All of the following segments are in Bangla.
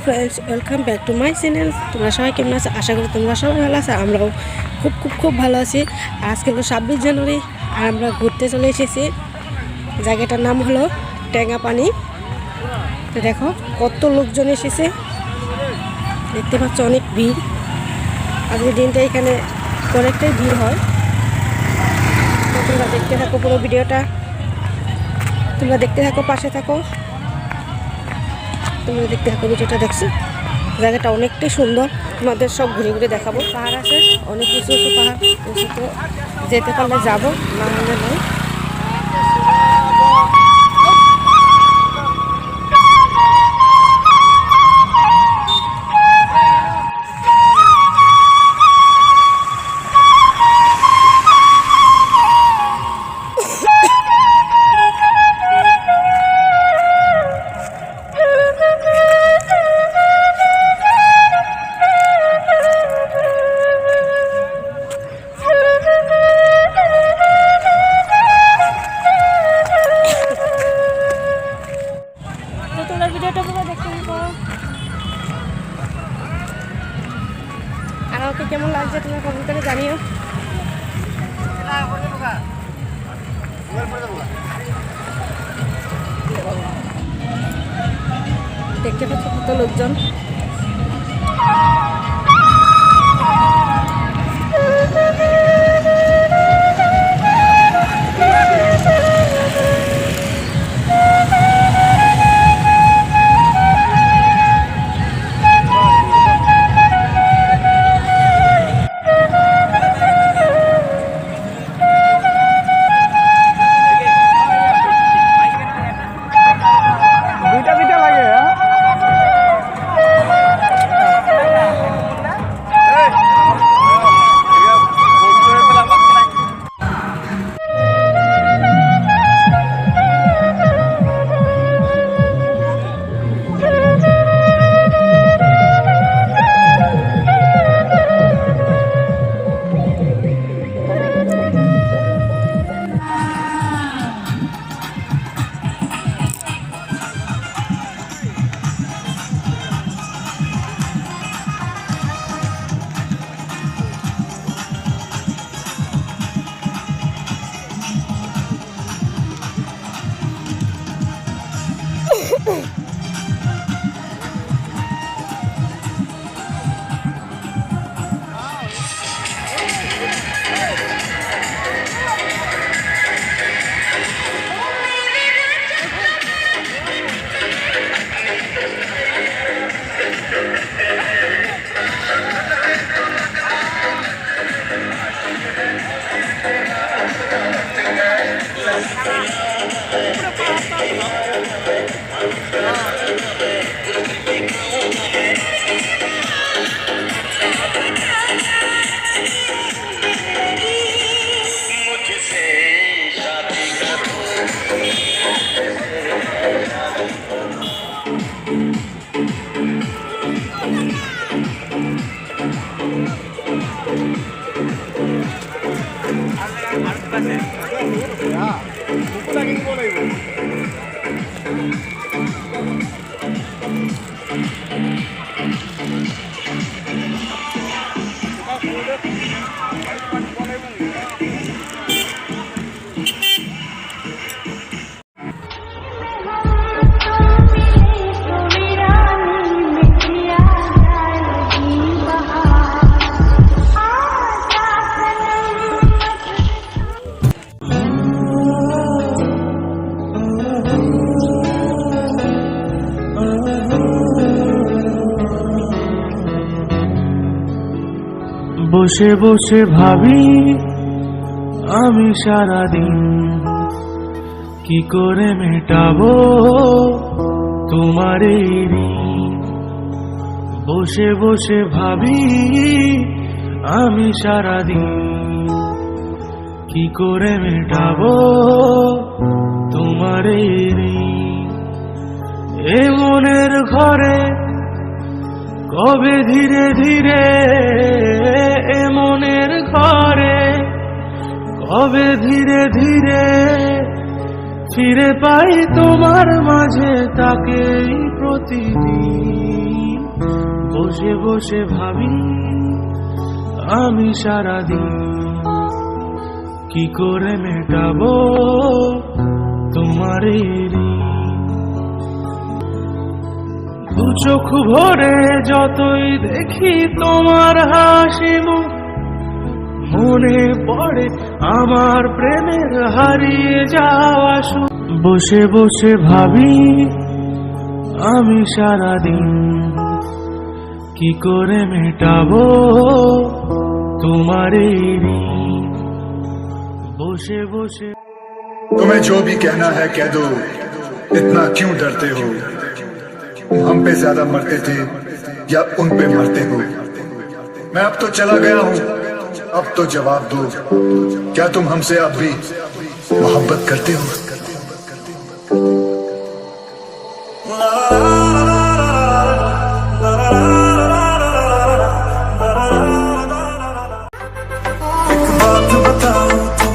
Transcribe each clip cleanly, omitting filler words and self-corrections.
Friends, welcome back to my channel. তোমরা সবাই কেমন আছো? আশা করি তোমরা সবাই ভালো আছো। আমরাও খুব ভালো আছি। আজকে হলো 26 জানুয়ারি আর আমরা ঘুরতে চলে এসেছি। জায়গাটার নাম হলো টেঙ্গাপানি। তো দেখো কত লোকজন এসেছে, দেখতে পাচ্ছ অনেক ভিড়। আজকের দিনটা এখানে অনেকটাই ভিড় হয়। তো তোমরা দেখতে থাকো পুরো ভিডিওটা, তোমরা দেখতে থাকো, পাশে থাকো, তোমরা দেখতে থাকো ভিডিওটা। দেখছো জায়গাটা অনেকটাই সুন্দর, তোমাদের সব ঘুরে ঘুরে দেখাবো। পাহাড় আছে, অনেক উঁচু পাহাড়, উঁচুতে যেতে পারলে যাবো, না হলে নয়। ভিডিওটা পুরো দেখতে থাকো। আর ওকে কেমন লাগছে তোমরা কমেন্ট করে জানিও। দেখতে পাচ্ছ কত লোকজন। বসে বসে ভাবি আমি সারাদিন কি করে মেটাবো তোমার এই ঋণ। বসে বসে ভাবি আমি সারাদিন কি করে মেটাবো তোমার এই ঋণ। এ মনের ঘরে কবে ধীরে ধীরে, এ মনের ঘরে কবে ধীরে ধীরে ফিরে পাই তোমার মাঝে তাকেই প্রতিদিন। বসে বসে ভাবি আমি সারাদিন কি করে মেটাবো তোমার এই ঋণ। দু চোখ ভরে যতই দেখি তোমার হাসি মুখ, মনে পড়ে আমার প্রেমের হারিয়ে যাওয়া সুখ। বসে বসে ভাবি আমি সারাদিন কি করে মেটাবো তোমার এই ঋণ। বসে বসে तुम्हें जो भी कहना है कह दो, इतना क्यों डरते हो? हम पे ज्यादा मरते थे या उन पे मरते हो? मैं अब तो चला गया हूँ, अब तो जवाब दो, क्या तुम हमसे अब भी मोहब्बत करते हो? एक बात बताओ तुम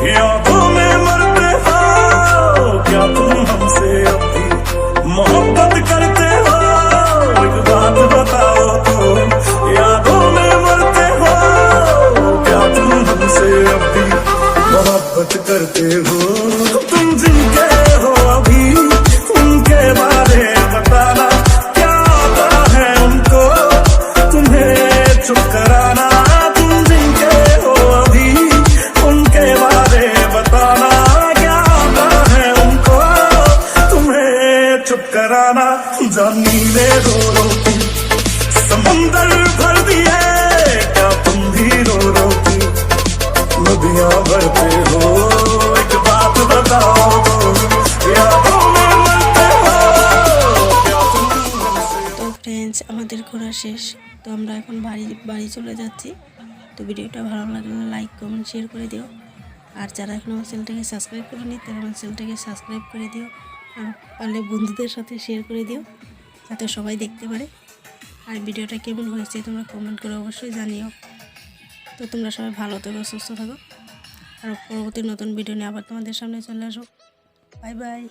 यादों में मरते हो, क्या तुम हमसे अब भी मोहब्बत करते हो? एक बात बताओ तुम यादों में मरते हो, क्या तुम हमसे अब भी मोहब्बत करते हो? तुम जिनके हो अभी उनके बारे बताना, क्या आता है उनको तुम्हें चुप कराना? तुम जिनके हो अभी उनके बारे बताना, क्या आता है उनको तुम्हें चुप कराना? जानी ले रो रो के समंदर भर दिए, क्या तुम भी रो रो के नदियां भरते हो? एक बात बताओ यादों में मरते हो, क्या तुम हमसे তো ফ্রেন্ডস, আমাদের ঘোরা শেষ। তো আমরা এখন বাড়ি চলে যাচ্ছি। তো ভিডিওটা ভালো লাগলে লাইক কমেন্ট শেয়ার করে দিও। আর যারা এখন আমার চ্যানেলটাকে সাবস্ক্রাইব করেনি তারা আমার চ্যানেলটাকে সাবস্ক্রাইব করে দিও। আর পারলে বন্ধুদের সাথে শেয়ার করে দিও যাতে সবাই দেখতে পারে। আর ভিডিওটা কেমন হয়েছে তোমরা কমেন্ট করে অবশ্যই জানিও। তো তোমরা সবাই ভালো থাকো, সুস্থ থাকো। আর পরবর্তী নতুন ভিডিও নিয়ে আবার তোমাদের সামনে চলে আসো। Bye bye.